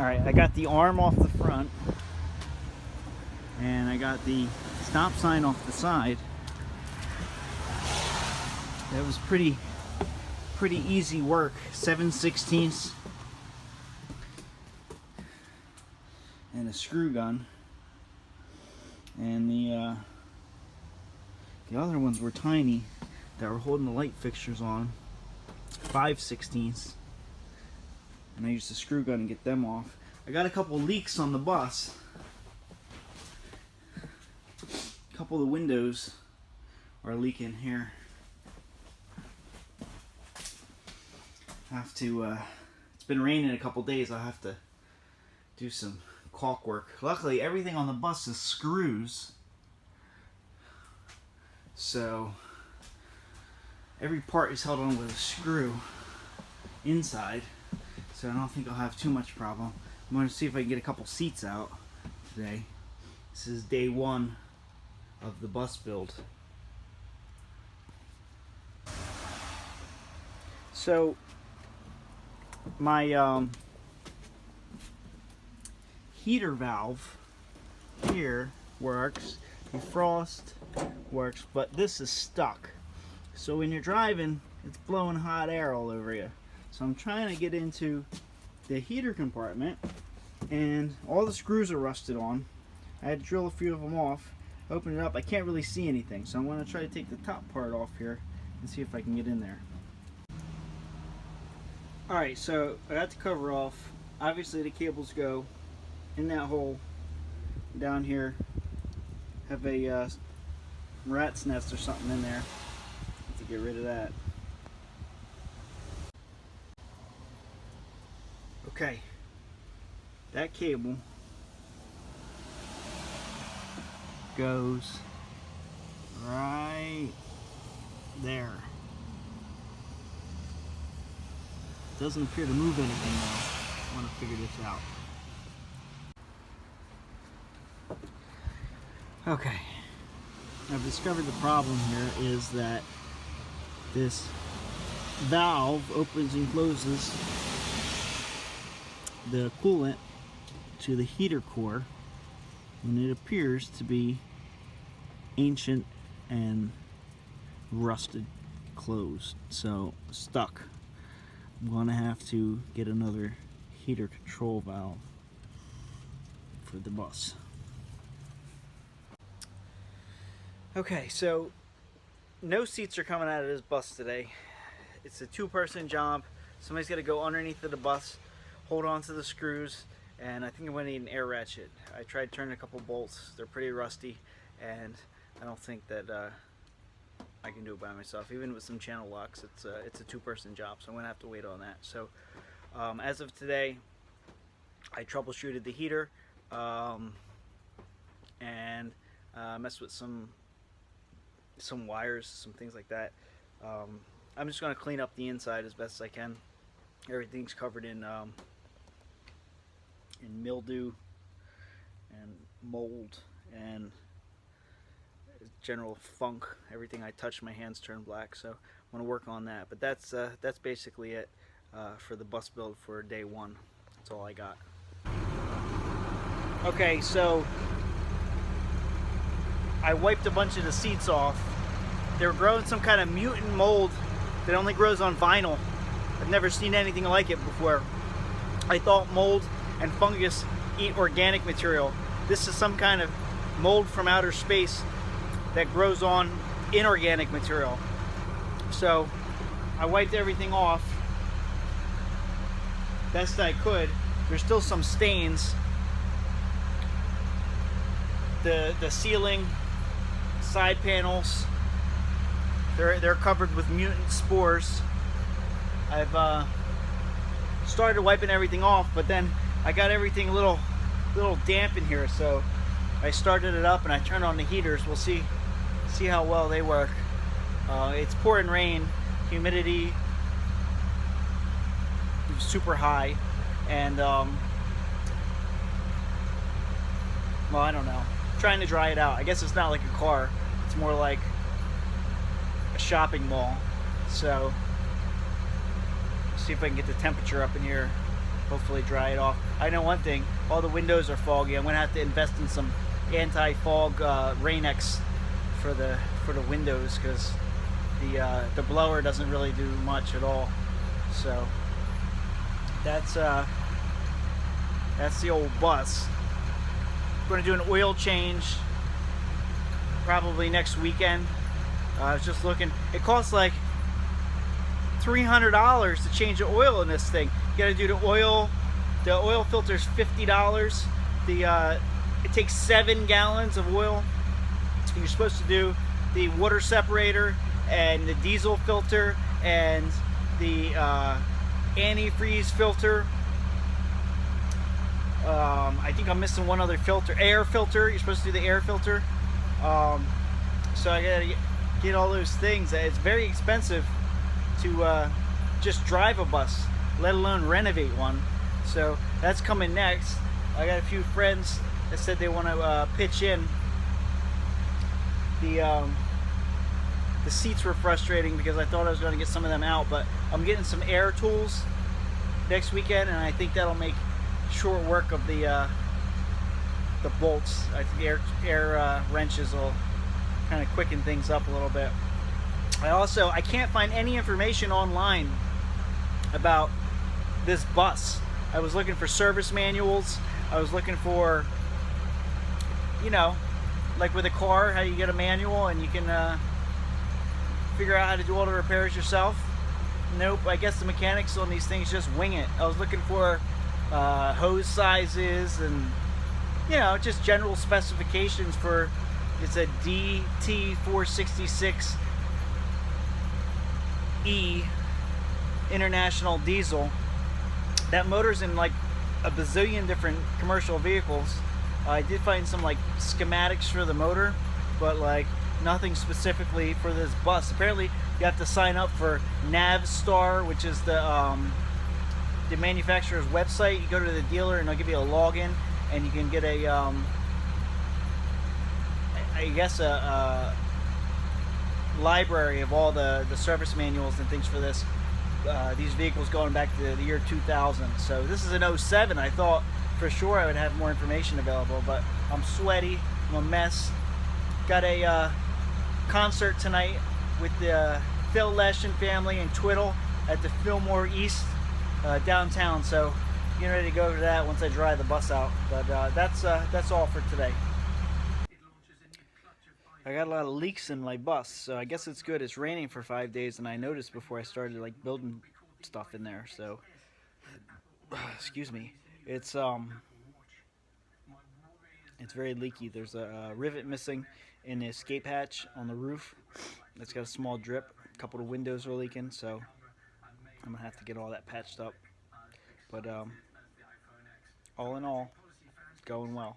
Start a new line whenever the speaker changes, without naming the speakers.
Alright, I got the arm off the front, and I got the stop sign off the side. That was pretty easy work. 7/16 and a screw gun, and the other ones were tiny that were holding the light fixtures on. 5/16, and I used a screw gun to get them off. I got a couple leaks on the bus. A couple of the windows are leaking here. Have to, it's been raining a couple days. I'll have to do some caulk work. Luckily, everything on the bus is screws, so every part is held on with a screw inside, so I don't think I'll have too much problem. I'm going to see if I can get a couple seats out today. This is day one of the bus build. So my heater valve here works, defrost works, but this is stuck. So when you're driving, it's blowing hot air all over you. So I'm trying to get into the heater compartment, and all the screws are rusted on. I had to drill a few of them off, open it up. I can't really see anything, so I'm going to try to take the top part off here and see if I can get in there. Alright, so I got the cover off. Obviously the cables go in that hole down here. Have a rat's nest or something in there. Have to get rid of that. Okay, that cable goes right there. Doesn't appear to move anything though. I want to figure this out. Okay, I've discovered the problem here is that this valve opens and closes the coolant to the heater core, and it appears to be ancient and rusted closed, so stuck. I'm gonna have to get another heater control valve for the bus. Okay, so no seats are coming out of this bus today. It's a two-person job. Somebody's got to go underneath of the bus, hold on to the screws, and I think I'm going to need an air ratchet. I tried turning a couple bolts. They're pretty rusty, and I don't think that I can do it by myself. Even with some channel locks, it's a two-person job, so I'm going to have to wait on that. So as of today, I troubleshooted the heater and messed with some wires, some things like that. I'm just going to clean up the inside as best as I can. Everything's covered in mildew and mold and general funk. Everything I touch, my hands turn black, so I want to work on that. But that's basically it for the bus build for day one. That's all I got. Okay, so I wiped a bunch of the seats off. They were growing some kind of mutant mold that only grows on vinyl. I've never seen anything like it before. I thought mold and fungus eat organic material. This is some kind of mold from outer space that grows on inorganic material. So I wiped everything off best I could. There's still some stains. The ceiling, side panels, they're covered with mutant spores. I've started wiping everything off, but then I got everything a little damp in here, so I started it up and I turned on the heaters. We'll see how well they work. It's pouring rain, humidity is super high, and well, I don't know. Trying to dry it out. I guess it's not like a car. It's more like a shopping mall. So see if I can get the temperature up in here hopefully dry it off. I know one thing, all the windows are foggy. I'm gonna have to invest in some anti-fog Rain-X for the windows, because the blower doesn't really do much at all. So that's the old bus. I'm gonna do an oil change probably next weekend. I was just looking, it costs like $300 to change the oil in this thing. You gotta do the oil filter's $50. It takes 7 gallons of oil. You're supposed to do the water separator and the diesel filter and the antifreeze filter. I think I'm missing one other filter, air filter. You're supposed to do the air filter. So I gotta get all those things. It's very expensive to just drive a bus, let alone renovate one. So that's coming next. I got a few friends that said they want to pitch in. The seats were frustrating because I thought I was going to get some of them out, but I'm getting some air tools next weekend, and I think that'll make short work of the bolts. I think air wrenches will kind of quicken things up a little bit. I can't find any information online about this bus. I was looking for service manuals. I was looking for, you know, like with a car, how you get a manual and you can figure out how to do all the repairs yourself. Nope, I guess the mechanics on these things just wing it. I was looking for hose sizes and, you know, just general specifications for, it's a DT466E international diesel. That motor's in like a bazillion different commercial vehicles. I did find some like schematics for the motor, but like nothing specifically for this bus. Apparently you have to sign up for Navstar, which is the manufacturer's website. You go to the dealer and they'll give you a login, and you can get a I guess a library of all the service manuals and things for this these vehicles going back to the year 2000. So this is an 07. I thought for sure I would have more information available, but I'm sweaty, I'm a mess. Got a concert tonight with the Phil Lesh and family and Twiddle at the Fillmore East downtown, so getting ready to go to that once I drive the bus out. But that's all for today. I got a lot of leaks in my bus, so I guess it's good. It's raining for 5 days, and I noticed before I started like building stuff in there. So, excuse me. It's very leaky. There's a rivet missing in the escape hatch on the roof. It's got a small drip. A couple of windows are leaking, so I'm gonna have to get all that patched up. But all in all, it's going well.